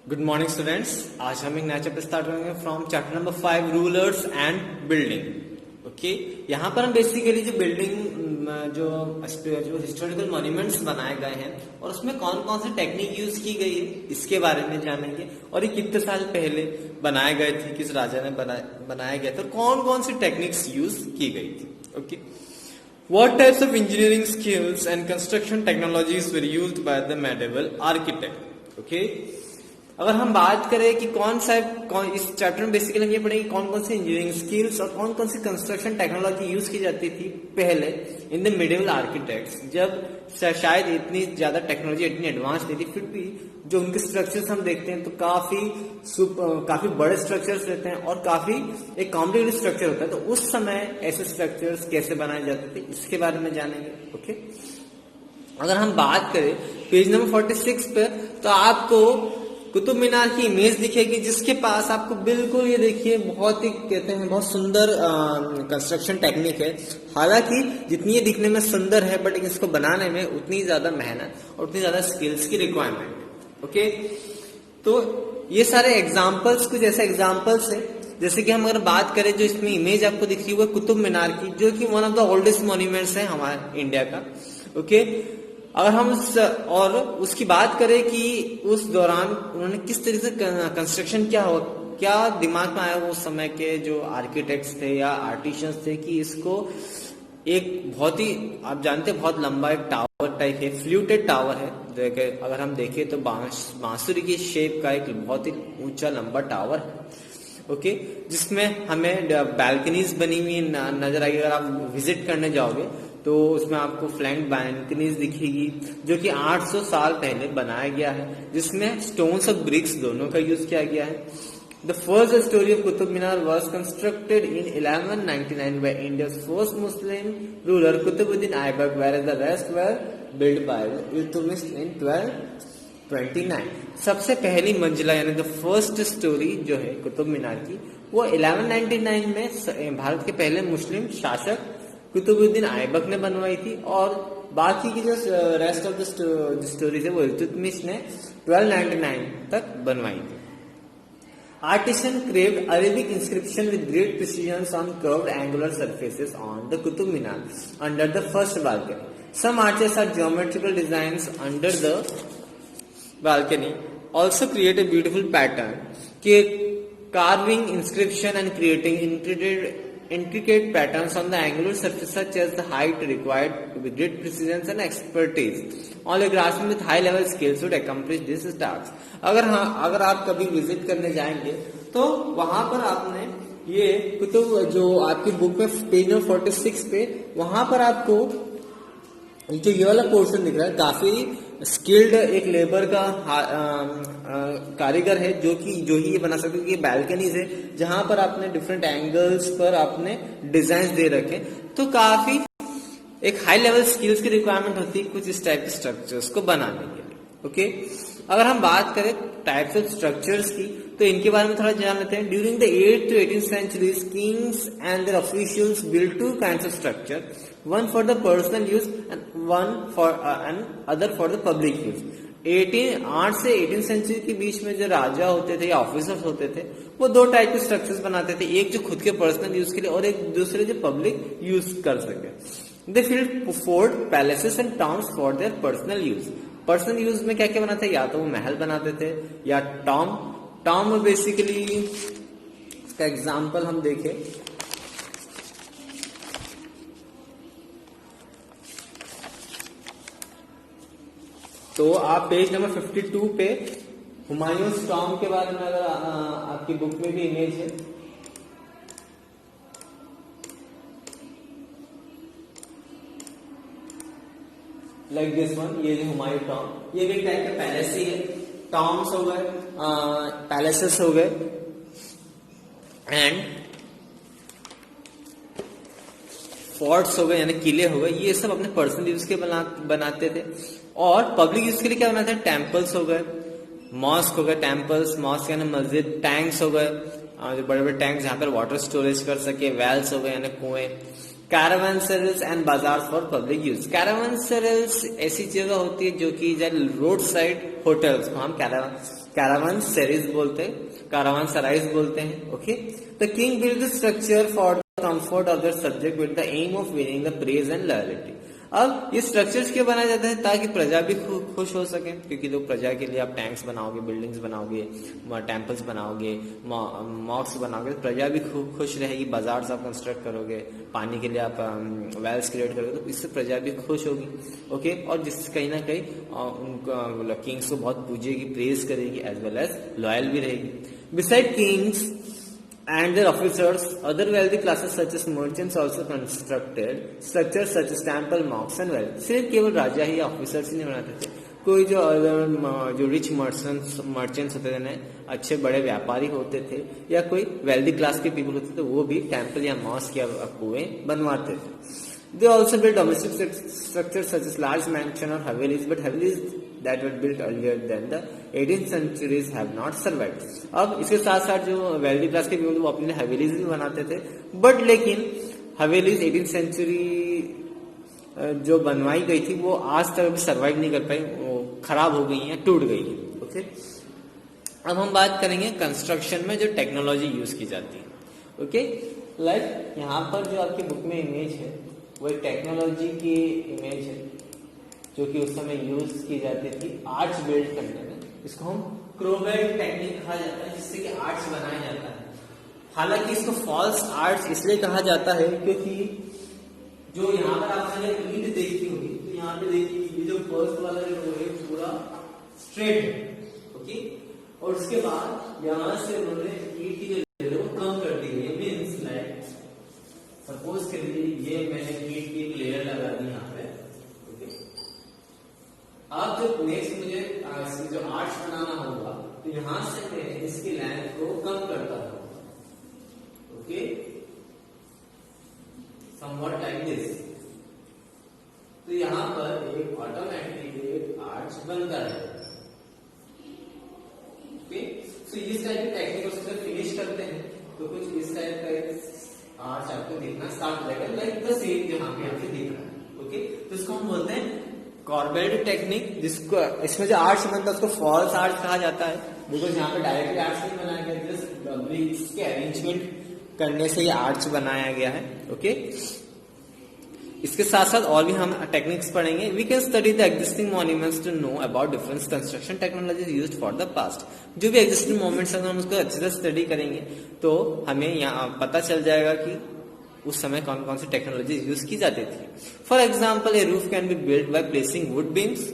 Good morning students. आज हम एक नया चैप्टर स्टार्ट करेंगे from chapter number 5 rulers and building. Okay, यहाँ पर हम बेसिकली जो बिल्डिंग जो हिस्टोरिकल मॉन्यूमेंट्स बनाए गए हैं और उसमें कौन कौन सी टेक्निक यूज की गई है इसके बारे में जानेंगे, और ये कितने साल पहले बनाए गए थे, किस राजा ने बनाया गया था, कौन कौन सी टेक्निक्स यूज की गई थी। Okay, what types of engineering skills and construction technologies were used by the medieval architect। okay, अगर हम बात करें कि इस चैप्टर में बेसिकली हम ये पढ़ेंगे कौन कौन सी इंजीनियरिंग स्किल्स और कौन कौन सी कंस्ट्रक्शन टेक्नोलॉजी यूज की जाती थी पहले इन द मिडिवल आर्किटेक्ट्स, जब शायद इतनी ज्यादा टेक्नोलॉजी इतनी एडवांस नहीं थी, फिर भी जो उनके स्ट्रक्चर्स हम देखते हैं तो काफी बड़े स्ट्रक्चर्स रहते हैं और काफी एक कॉम्प्लिकेटेड स्ट्रक्चर होता है। तो उस समय ऐसे स्ट्रक्चर्स कैसे बनाए जाते थे इसके बारे में जानेंगे। ओके, अगर हम बात करें पेज नंबर 46 पे, तो आपको कुतुब मीनार की इमेज दिखेगी, जिसके पास आपको बिल्कुल ये देखिए बहुत ही कहते हैं बहुत सुंदर कंस्ट्रक्शन टेक्निक है। हालांकि जितनी ये दिखने में सुंदर है, बट इसको बनाने में उतनी ज्यादा मेहनत और उतनी ज्यादा स्किल्स की रिक्वायरमेंट है। ओके, तो ये सारे एग्जाम्पल्स कुछ ऐसे एग्जाम्पल्स है, जैसे कि हम अगर बात करें जो इसमें इमेज आपको दिख रही है वो कुतुब मीनार की, जो कि one of the oldest monuments है हमारे इंडिया का। ओके, अगर हम और उसकी बात करें कि उस दौरान उन्होंने किस तरीके से कंस्ट्रक्शन किया हो, क्या दिमाग में आया उस समय के जो आर्किटेक्ट्स थे या आर्टिशियंस थे कि इसको एक बहुत ही, आप जानते हैं, बहुत लंबा एक टावर टाइप है, फ्लूटेड टावर है। अगर हम देखें तो बांसुरी की शेप का एक बहुत ही ऊंचा लंबा टावर है। ओके, जिसमें हमें बैल्कनीज बनी हुई नजर आएगी। अगर आप विजिट करने जाओगे तो उसमें आपको फ्लैंक बैल्कनीज दिखेगी, जो कि 800 साल पहले बनाया गया है, जिसमें स्टोन्स और ब्रिक्स दोनों का यूज किया गया है। The first story of Qutub Minar was constructed in 1199 by India's first Muslim ruler Qutbuddin Aibak, whereas the rest were built by Iltutmish in 1229। सबसे पहली मंजिला यानी द फर्स्ट स्टोरी जो है कुतुब मीनार की, वो 1199 में भारत के पहले मुस्लिम शासक कुतुबुद्दीन ऐबक ने बनवाई थी, और बाकी की जो रेस्ट ऑफ द स्टोरीज है वो इल्तुतमिश ने 1299 तक बनवाई थी। Artisan carved Arabic inscription with great precision on curved angular surfaces on the Qutub Minar under the first balcony. Some arches are geometrical designs under the balcony also create a beautiful pattern, carving inscription and creating intricate patterns on the angular surface, such as the height required with great precision and expertise. Only craftsmen with high level skills would accomplish this task। अगर आप कभी visit करने जाएंगे तो वहां पर आपने ये कुतुब जो आपकी बुक में पेज नंबर 46 पे, वहां पर आपको जो ये वाला पोर्शन दिख रहा है, काफी स्किल्ड एक लेबर का कारीगर है जो ही ये बना सकते हैं। ये बैल्कनीज है जहां पर आपने डिफरेंट एंगल्स पर आपने डिजाइन दे रखे, तो काफी एक हाई लेवल स्किल्स की रिक्वायरमेंट होती है कुछ इस टाइप के स्ट्रक्चर्स को बनाने के लिए। ओके, अगर हम बात करें टाइप्स ऑफ स्ट्रक्चर्स की, तो इनके बारे में थोड़ा जान लेते हैं। During the 8th to 18th centuries, kings and their officials built two kinds of structure, one for the personal use and one for and other for the public use। 8 से 18 सेंचुरी के बीच में जो राजा होते थे या ऑफिसर्स होते थे, वो दो टाइप के स्ट्रक्चर्स बनाते थे, एक जो खुद के पर्सनल यूज के लिए और एक दूसरे जो पब्लिक यूज कर सके। They filled fort, palaces and towns for their personal use. Personal use में क्या क्या बनाते थे, या तो वो महल बनाते थे या टॉम में बेसिकली इसका एग्जाम्पल हम देखें तो आप पेज नंबर 52 पे हुमायूंस टॉम के बारे में, अगर आपकी बुक में भी इमेज है, लाइक दिस वन, ये जो हुमायूं टॉम, ये भी टाइप का पैलेस ही है। टॉम्स हो गए, पैलेसेस हो गए एंड फोर्ट्स हो गए यानी किले हो गए, ये सब अपने पर्सनल यूज के बनाते थे। और पब्लिक यूज के लिए क्या बनाते हैं, टेम्पल्स हो गए, मॉस्क हो गए, टेम्पल्स मॉस्क यानी मस्जिद, टैंक्स हो गए, जो बड़े बड़े टैंक्स जहां पर वाटर स्टोरेज कर सके, वेल्स हो गए यानी कुएं, कैरावनसरल्स एंड बाजार फॉर पब्लिक यूज। कैरावनसरल्स ऐसी जगह होती है जो कि रोड साइड होटल्स को हम कैरावन सेरीज बोलते हैं, कैरावन सराइज बोलते हैं। Okay, the king build the structure for the comfort of the subject with the aim of winning the praise and loyalty. अब ये स्ट्रक्चर्स क्यों बनाया जाता है? ताकि प्रजा भी खुश हो सके, क्योंकि तो प्रजा के लिए आप टैंक्स बनाओगे, बिल्डिंग्स बनाओगे, टेम्पल्स बनाओगे, मॉक्स बनाओगे, प्रजा भी खुश रहेगी। बाजार आप कंस्ट्रक्ट करोगे, पानी के लिए आप वेल्स क्रिएट करोगे, तो इससे प्रजा भी खुश होगी। ओके, और जिससे कहीं ना कहीं उनका किंग्स को बहुत पूजेगी, प्रेज करेगी, एज वेल एज लॉयल भी रहेगी। Beside Kings and their officers, other wealthy classes such as merchants also constructed structures such as temple, mosques and wells। सिर्फ केवल राजा ही या ऑफिसर्स ही नहीं बनाते थे, कोई जो रिच मर्चेंट्स होते थे ना, अच्छे बड़े व्यापारी होते थे, या कोई वेल्दी क्लास के पीपल होते थे, वो भी टेम्पल या मॉस्क या कुएं बनवाते थे। They also built domestic structures such as large mansion or havelis, but havelis that were built earlier than the 18th centuries have not survived। अब इसके साथ साथ जो वेल्दी क्लास के पीपल वो अपने हवेलीज भी बनाते थे, बट लेकिन हवेलीज 18th सेंचुरी जो बनवाई गई थी वो आज तक भी सर्वाइव नहीं कर पाई, वो खराब हो गई है, टूट गई है। ओके, अब हम बात करेंगे कंस्ट्रक्शन में जो टेक्नोलॉजी यूज की जाती है। ओके, लाइक यहाँ पर जो आपकी बुक में इमेज है वो एक टेक्नोलॉजी की इमेज है जो कि उस समय यूज की जाती थी आर्च बिल्ड करने में। इसको हम क्रोवेल टेक्निक कहा जाता है, जिससे कि आर्च बनाया जाता है। हालांकि इसको फॉल्स आर्च इसलिए कहा जाता है क्योंकि जो यहाँ पर आपने ईंट देखी होगी, तो यहाँ पे देखिए ये जो फर्स्ट वाला जो है पूरा स्ट्रेट है। ओके, और उसके बाद यहाँ से उन्होंने ईंट की जो लेयर वो कम कर दी गई। मीन्स लाइक सपोज के लिए ये मैंने ईंट की एक लेयर लगा दी यहाँ पे। ओके, अब जो नेक्स्ट मुझे जो आर्च बनाना होगा, तो यहाँ से मैं इसकी लेंथ को कम करता हूँ। Okay, somewhat like this. तो यहाँ पर एक ऑटोमेटिकली एक आर्च बनता है। ओके, तो इस टाइप की टेक्निक से फिनिश करते हैं तो कुछ इस टाइप का आर्च आपको दिखना स्टार्ट हो जाएगा, लाइक द सेम यहाँ पे आपको दिख रहा है। ओके, तो इसको हम बोलते हैं कॉर्बेल्ड टेक्निक, जिसको इसमें जो आर्च बनता है उसको फॉल्स आर्च कहा जाता है, बिकॉज यहाँ पे डायरेक्टली आर्च नहीं बनाया गया, जस्ट ब्रिक्स के अरेंजमेंट करने से ये आर्च बनाया गया है। ओके, इसके साथ साथ और भी हम टेक्निक्स पढ़ेंगे। We can study the existing monuments to know about different construction technologies used for the past. जो भी एग्जिस्टिंग मॉन्यूमेंट्स हैं हम उसको अच्छे से स्टडी करेंगे तो हमें यहाँ पता चल जाएगा कि उस समय कौन कौन सी टेक्नोलॉजी यूज की जाती थी। For example, A roof can be built by placing would beams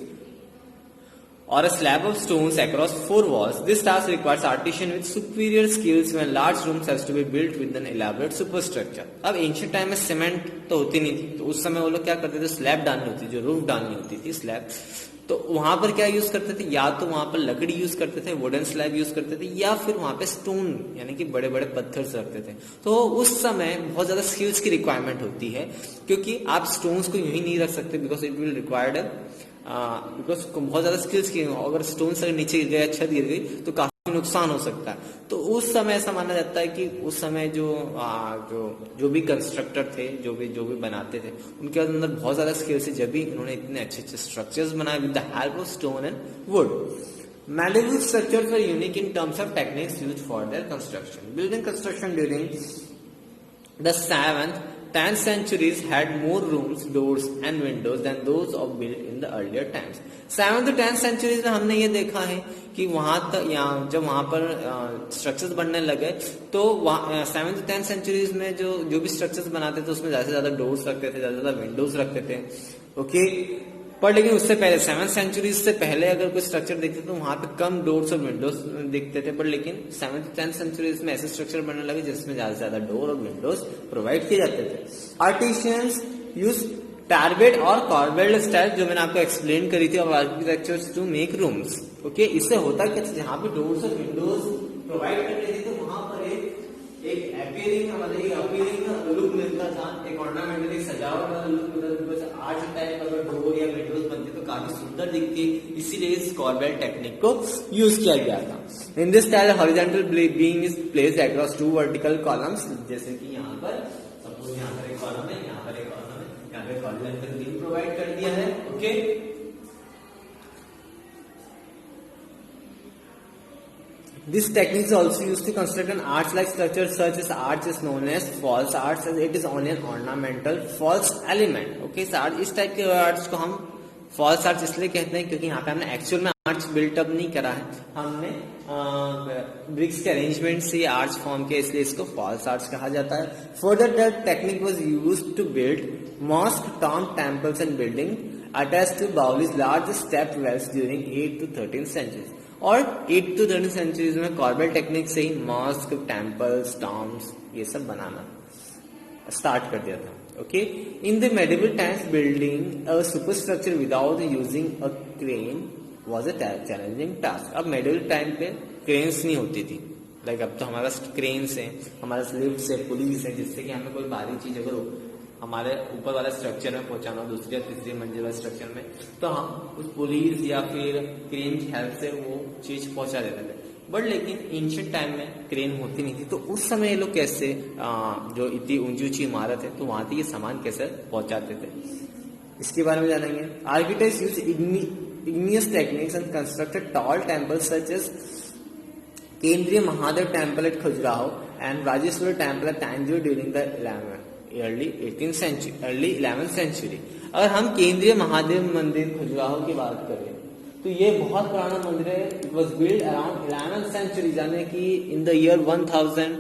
or a slab of stones across 4 walls. This task requires artisan with superior skills when large rooms has to be built with an elaborate superstructure। अब ancient time में cement तो होती नहीं थी, तो उस समय वो लोग क्या करते थे, स्लैब डालनी होती, जो रूफ डालनी होती थी स्लैब, तो वहां पर क्या यूज करते थे, या तो वहां पर लकड़ी यूज करते थे, वुडन स्लैब यूज करते थे, या फिर वहां पे स्टोन यानी कि बड़े बड़े पत्थर रखते थे। तो उस समय बहुत ज्यादा स्किल्स की रिक्वायरमेंट होती है, क्योंकि आप स्टोन्स को यूं ही नहीं रख सकते, because it will required because बहुत ज्यादा स्किल्स की, अगर स्टोन से नीचे गिर गया, छत गिर गई तो काफी नुकसान हो सकता है। तो उस समय ऐसा माना जाता है कि उस समय जो भी कंस्ट्रक्टर थे, जो भी बनाते थे, उनके अंदर बहुत ज्यादा स्किल्स है, जब भी उन्होंने इतने अच्छे अच्छे स्ट्रक्चर्स बनाए with the help of stone and would. Medieval structures were unique in terms of techniques used for their construction. Building construction during the 7th 10th centuries had more rooms, doors and windows than those of built in the earlier times। 7th to 10th centuries में हमने ये देखा है कि वहां तक जब वहां पर स्ट्रक्चर्स बनने लगे, तो 7th to 10th centuries में जो भी स्ट्रक्चर्स बनाते थे उसमें ज्यादा से ज्यादा डोर्स रखते थे, ज्यादा से ज्यादा विंडोज रखते थे। ओके, पर लेकिन उससे पहले 7th सेंचुरी से पहले अगर कोई स्ट्रक्चर देखते तो वहां पे कम डोर्स और विंडोज दिखते थे, पर लेकिन 7th to 10th सेंचुरीज में ऐसे स्ट्रक्चर बनने लगे जिसमें ज्यादा से ज्यादा डोर और विंडोज प्रोवाइड किए जाते थे। आर्टिशियंस यूज टारबेट और कॉर्बेल्ड स्टाइल, जो मैंने आपको एक्सप्लेन करी थी, और architectures to make rooms. Okay, इससे होता क्या, जहाँ पे डोर्स और विंडोज प्रोवाइड करते थे तो वहां पर एक अपीयरिंग लुक मिलता था, एक ऑर्नामेंटल, एक सजावट वाला लुक मिलता था। आज टाइम अगर डोर या विंडोज बनती तो काफी सुंदर दिखती, इसीलिए इस कॉर्बेल टेक्निक को यूज किया गया था। In this style horizontal beam is placed across 2 vertical columns, जैसे कि यहाँ पर सपोज यहाँ पर एक कॉलम है, यहाँ पर एक कॉलम है, यहाँ पे हॉरिजॉन्टल बीम प्रोवाइड कर दिया है। Okay, This technique is also used to construct an arch-like structure such as arch is known as false arch as it is only an ornamental false element. Okay, इस type के arch को हम false arch इसलिए कहते हैं क्योंकि यहाँ पे हमने एक्चुअल में आर्च बिल्टअप नहीं करा है, हमने ब्रिक्स के अरेंजमेंट से आर्च फॉर्म किया, इसलिए इसको फॉल्स आर्च कहा जाता है. Further that technique was used to build mosque, tomb temples and building attached to baolis large step wells during 8 to 13 centuries. और 8 to 13 centuries में कॉर्बेल टेक्निक से ही मॉस्क, टेम्पल्स, टॉम्स ये सब बनाना स्टार्ट कर दिया था. Okay, in the medieval times building a superstructure without using a crane was a challenging task. अब medieval time पे क्रेन्स नहीं होती थी, लाइक अब तो हमारे पास क्रेन्स है, हमारे पास लिफ्ट है, पुलिस है, जिससे कि हमें कोई भारी चीज अगर हमारे ऊपर वाला स्ट्रक्चर में पहुंचाना, दूसरी या तीसरी मंजिल वाले स्ट्रक्चर में, तो हम उस पुलिस या फिर क्रेन की हेल्प से वो चीज पहुंचा देते थे. बट लेकिन एंशिएंट टाइम में क्रेन होती नहीं थी, तो उस समय ये लोग कैसे जो इतनी ऊंची ऊंची इमारत है तो वहां तक ये सामान कैसे पहुंचाते थे, इसके बारे में जानेंगे. Architects use igneous techniques and constructed tall temples such as Kendriya Mahadev Temple at Khajuraho and Rajeshwar Temple at Tanjore during the early 11th century. अगर हम केंद्रीय महादेव मंदिर खजुराहो की बात करें तो ये बहुत पुराना मंदिर है. It was build around 11th century, यानी कि इन द ईयर 1000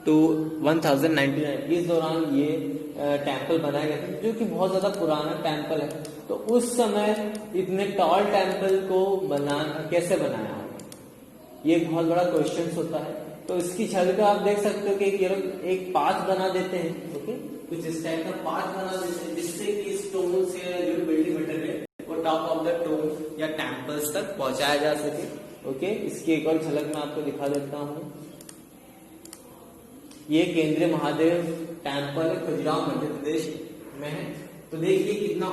to 1099. इस दौरान ये टेम्पल बनाया गया था, जो कि बहुत ज्यादा पुराना टेम्पल है. तो उस समय इतने टॉल टेम्पल को कैसे बनाया होगा, ये बहुत बड़ा क्वेश्चन होता है. तो इसकी झलक आप देख सकते हो कि ये लोग एक पाथ बना देते हैं. ओके, कुछ इस टाइप का पाथ बना देते हैं जिससे कि स्टोन से जो बिल्डिंग मटेरियल वो टॉप ऑफ द टोन या टेम्पल्स तक पहुंचाया जा सके. ओके, इसकी एक और झलक मैं आपको दिखा देता हूँ. ये केंद्रीय महादेव टेम्पल खजुराहो मध्य प्रदेश में है. तो देखिए कितना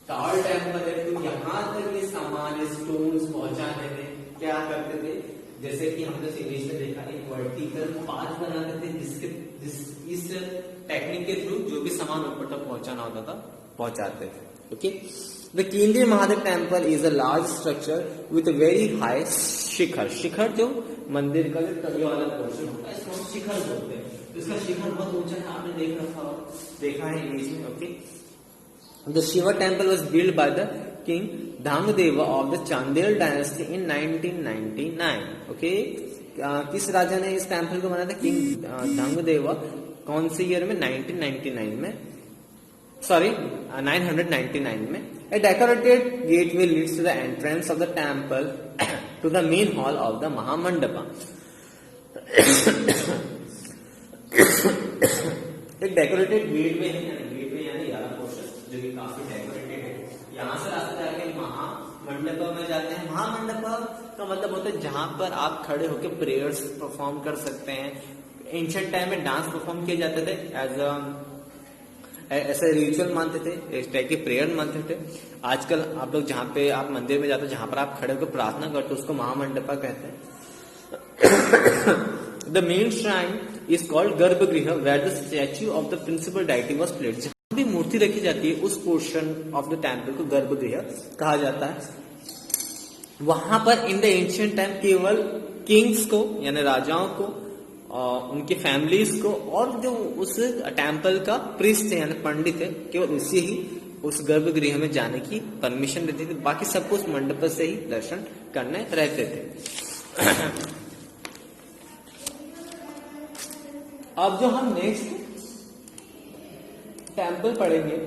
टॉल टेम्पल है. तो यहाँ तक ये सामान स्टोन्स पहुंचाने में क्या करते थे, जैसे कि हमने इमेज में देखा, एक वर्टिकल पाथ बनाते थे इस टेक्निक के थ्रू जो भी सामान ऊपर तक पहुंचाना होता था पहुंचाते थे. Okay, the Kandariya Mahadeva temple is a large structure with a very high shikhara. शिखर जो मंदिर का जो तले वाला पोर्शन होता है इसको शिखर बोलते हैं. तो इसका शिखर बहुत ऊंचा है, आपने देखा है इमेज में. Okay, the Shiva temple was build by the king Dhangadeva of the Chandela dynasty in 1999. Okay, किस राजा ने इस टेम्पल को बनाया था? किंग धांगदेवा. कौन से ईयर में? 1999 में, सॉरी 999 में. A decorated gateway leads to the entrance of the temple to the main hall of the Mahamandapa. एक डेकोरेटेड गेटवे है, गेटवे यानी यारा पोर्शन जो कि काफी डेकोरेटेड है. यहाँ से रास्ता जाके महामंडपा में जाते हैं. महामंडपा का मतलब होता है जहां पर आप खड़े होकर प्रेयर्स परफॉर्म कर सकते हैं. एंशिएंट टाइम में डांस परफॉर्म किए जाते थे ऐसे रिचुअल मानते थे, इस टाइप की प्रेयर मानते थे. आजकल आप लोग जहाँ पे आप मंदिर में जाते हो, जहां पर आप खड़े होकर प्रार्थना करते हो, उसको महामंडपा कहते हैं. The main shrine is called garbhagriha where the statue of the principal deity was placed. जहां भी मूर्ति रखी जाती है उस पोर्शन ऑफ द टेम्पल को गर्भगृह कहा जाता है. वहां पर इन द एंशिएंट टाइम केवल किंग्स को यानी राजाओं को, उनकी फैमिलीज को, और जो उस टेम्पल का प्रीस्ट है यानी पंडित है, केवल उसी ही उस गर्भगृह में जाने की परमिशन देती थी. बाकी सबको उस मंडप से ही दर्शन करने रहते थे. अब जो हम नेक्स्ट टेम्पल पढ़ेंगे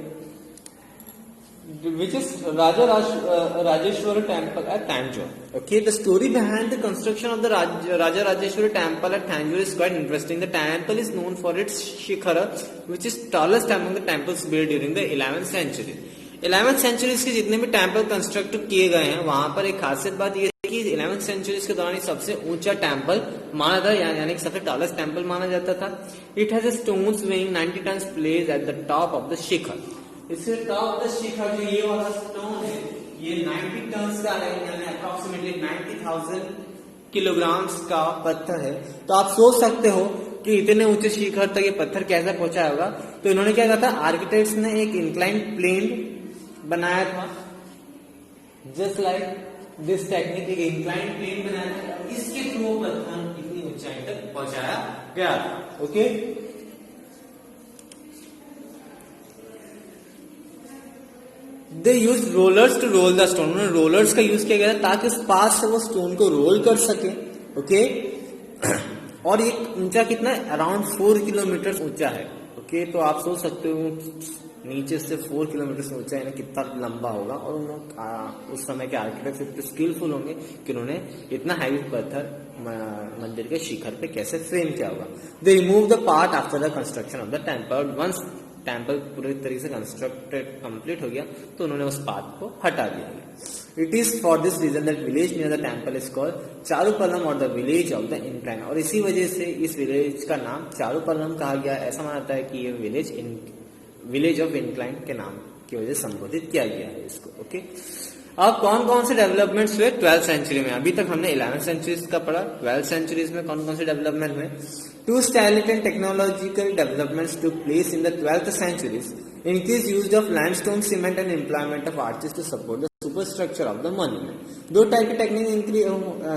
which is Rajeshwara Temple at Tanjore. Okay, the story behind the construction of the Raja Rajeshwara Temple at Tanjore is quite interesting. The temple is known for its shikhara, which is tallest among the temples built during the 11th century. 11th century के जितने भी temple construct किए गए हैं, वहां पर एक खासियत बात यह है कि 11th century के दौरान सबसे ऊंचा टेम्पल माना था, यानी कि सबसे टॉलेस्ट टेम्पल माना जाता था. It has a stones weighing 90 tons placed at the top of the शिखर. इससे टॉप द शिखर जो ये वाला स्टोन है ये 90 टन का है, यानी अप्रोक्सीमेटली 90,000 किलोग्राम्स का पत्थर है. तो आप सोच सकते हो कि इतने ऊंचे शिखर तक ये पत्थर कैसे पहुंचा होगा. तो इन्होंने क्या कहा था, आर्किटेक्ट्स ने एक इंक्लाइन प्लेन बनाया था, जस्ट लाइक दिस टेक्निक एक इंक्लाइन प्लेन बनाया था, इसके थ्रू पत्थर इतनी ऊंचाई तक पहुंचाया गया था। Okay, they use rollers to roll the stone, उन्होंने रोलर्स का यूज किया गया था ताकि उस पास से वो स्टोन को रोल कर सके। ओके, और ये ऊंचा कितना है, अराउंड 4 किलोमीटर ऊंचा है। ओके, तो आप सोच सकते हो नीचे से 4 किलोमीटर से ऊंचा है ना, कितना लंबा होगा। और उन्होंने उस समय के आर्किटेक्ट इतने स्किलफुल होंगे कि उन्होंने इतना हैवी पत्थर मंदिर के शिखर पे कैसे फ्रेम किया होगा। They remove the part after the construction of the temple. Once temple पूरी तरीके से कंस्ट्रक्टेड कंप्लीट हो गया तो उन्होंने उस पार्ट को हटा दिया। It is for this reason that village near the temple is called Charupallam और the village of the incline. और इसी वजह से इस विलेज का नाम चारुपल्लम कहा गया। ऐसा माना जाता है कि ये विलेज ऑफ इंक्लाइन के नाम की वजह से संबोधित किया गया है इसको। ओके, अब कौन कौन से डेवलपमेंट्स हुए 12th सेंचुरी में? अभी तक हमने 11th सेंचुरीज का पढ़ा, 12th सेंचुरीज में कौन कौन से डेवलपमेंट हुए? 2 stylistic and technological developments took place in the 12th centuries. Increased use of limestone cement and employment of arches to support the superstructure of the monument. 2 type की technique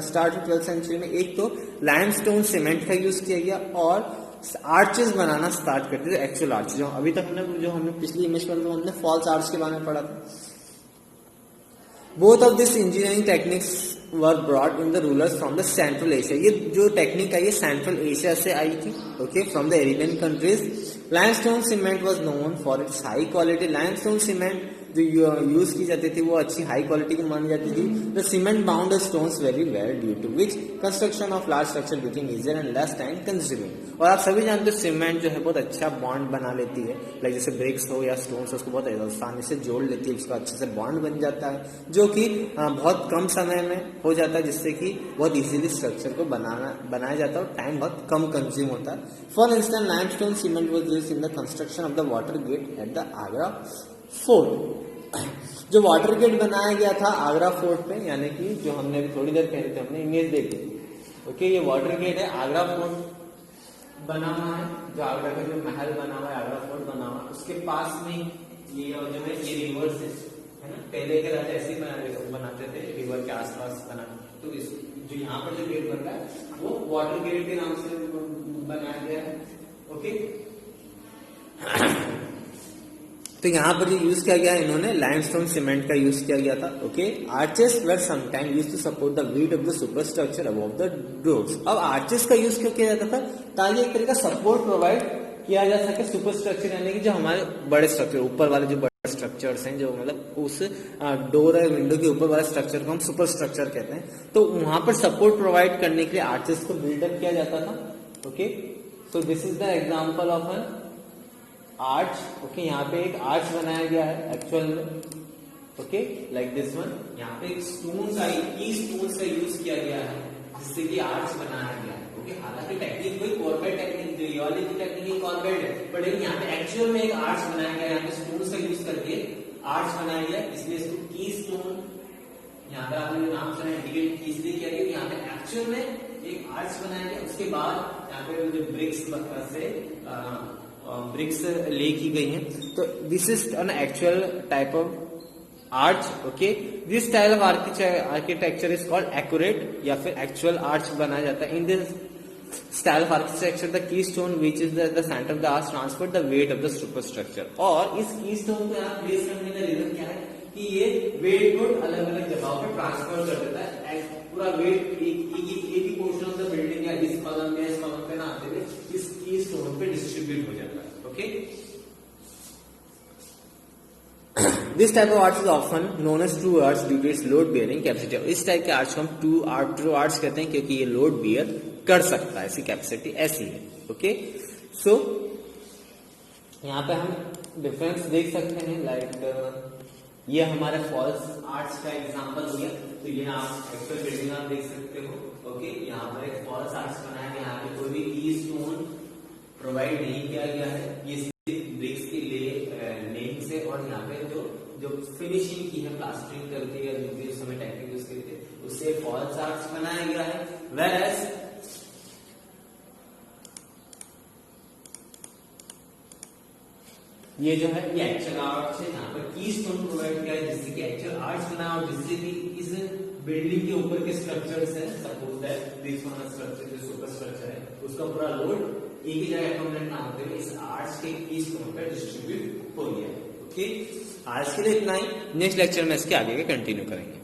start हुई 12th century में। एक तो limestone cement का use किया गया और arches बनाना start करते थे, एक्चुअल आर्च। जो अभी तक हमने पिछली इमेज पर हमने फॉल्स आर्च के बारे में पढ़ा था। Both of this engineering techniques were brought in the rulers from the central Asia. ये जो टेक्निक है ये सेंट्रल एशिया से आई थी। Okay, from the Arabian countries. Limestone cement was known for its high quality. Limestone cement जो use की जाती थी वो अच्छी हाई क्वालिटी की मानी जाती थी। The cement bound the stones very well due to which construction of large structure become easier and less time consuming. और आप सभी जानते हो सीमेंट जो है बहुत अच्छा बॉन्ड बना लेती है। लाइक जैसे ब्रिक्स हो या स्टोन्स, उसको बहुत आसानी से जोड़ लेती है, उसका अच्छे से बॉन्ड बन जाता है, जो कि बहुत कम समय में हो जाता है, जिससे कि बहुत इजीली स्ट्रक्चर को बनाया जाता है और टाइम बहुत कम कंज्यूम होता है। For instance limestone cement was used in the construction of the water gate at the Agra fort. जो वाटर गेट बनाया गया था आगरा फोर्ट पे, यानी कि जो हमने अभी थोड़ी देर पहले थे हमने इमेज देखी। ओके, ये वाटर गेट है, आगरा फोर्ट बना हुआ है, जो आगरा का जो महल बना हुआ है, आगरा फोर्ट बना हुआ है, उसके पास में ये जो है ये रिवर्स है ना। पहले के राजा ऐसे ही बनाते थे, रिवर के आसपास बना। तो इस जो यहाँ पर जो गेट बन रहा है वो वाटर गेट के नाम से बनाया गया है। ओके, तो यहाँ पर जो यूज किया गया इन्होंने लाइमस्टोन सीमेंट का यूज किया गया था। Okay, arches were sometime used to support the weight of the superstructure above the doors. अब आर्चेस का यूज क्यों किया जाता था? ताकि एक तरह का सपोर्ट प्रोवाइड किया जा सके सुपरस्ट्रक्चर, यानी कि जो हमारे बड़े स्ट्रक्चर ऊपर वाले जो बड़े स्ट्रक्चर्स हैं, जो मतलब उस डोर है विंडो के ऊपर वाले स्ट्रक्चर को हम सुपर स्ट्रक्चर कहते हैं, तो वहां पर सपोर्ट प्रोवाइड करने के लिए आर्चेस को बिल्डअप किया जाता था। Okay, so this is the example of N arch. Okay, यहाँ पे एक आर्च बनाया गया है एक्चुअल में। Okay, like this one. यहाँ पे एक स्टोन का का यूज किया गया है जिससे कि आर्च बनाया गया है। ओके, हालांकि टेक्निक कोई कॉर्बेट टेक्निक, जो ये वाली टेक्निक कॉर्बेट है, बट यहाँ पे एक्चुअल में एक आर्च बनाया गया है। यहाँ पे स्टोन का यूज करके आर्च बनाया गया, इसलिए इसको की स्टोन यहाँ पे आपने जो नाम सुना इंडिकेट इसलिए किया गया। यहाँ पे एक्चुअल में एक आर्च बनाया गया, उसके बाद यहाँ पे जो ब्रिक्स से ब्रिक्स ले की गई हैं। तो this is an actual type of arch. Okay, this style of architecture is called accurate, या फिर एक्चुअल आर्च बनाया जाता है। In this style of architecture the key stone which is the centre of the arch transfer the weight of the superstructure. और इस की stone को यहाँ प्लेस करने का रीजन क्या है कि ये वेट को अलग अलग जगहों पर ट्रांसफर कर देता है। पूरा वेट एक ही पोर्शन ऑफ द बिल्डिंग या इस कॉलम में इस कॉलम पे ना आते हुए इस की स्टोन पे डिस्ट्रीब्यूट हो जाता है। Okay, this type of arch is often known as true arch due to its load bearing capacity. इस टाइप के आर्च को हम ट्रू आर्च कहते हैं क्योंकि ये लोड बियर कर सकता है, ऐसी कैपेसिटी ऐसी है। ओके, सो यहाँ पे हम डिफरेंस देख सकते हैं। लाइक ये हमारे फॉल्स आर्च का एग्जांपल हो गया, तो ये आप एक्चुअल बिल्डिंग आप देख सकते हो। ओके, यहाँ पर एक फॉल्स आर्च बनाया गया, यहाँ पे कोई भी की स्टोन प्रोवाइड नहीं किया गया है, ये ब्रिक्स की लेइंग से, और यहाँ पे जो फिनिशिंग की है प्लास्टरिंग करके या जो भी उस समय टेक्निक यूज करते उससे फॉल्स आर्च बनाया गया है। वेयरएज ये जो है ये एक्चुअल आर्च है, यहाँ पर की स्टोन प्रोवाइड किया है जिससे कि एक्चुअल आर्च बना और जिससे कि इस बिल्डिंग के ऊपर के स्ट्रक्चर्स हैं, suppose that this one structure जो सुपर स्ट्रक्चर है उसका पूरा लोड एक ही जगह अकोमोडेट ना होते हुए इस आर्च के इस कोण पर डिस्ट्रीब्यूट हो गया। ओके, आज के लिए इतना ही। नेक्स्ट लेक्चर में इसके आगे के कंटिन्यू करेंगे।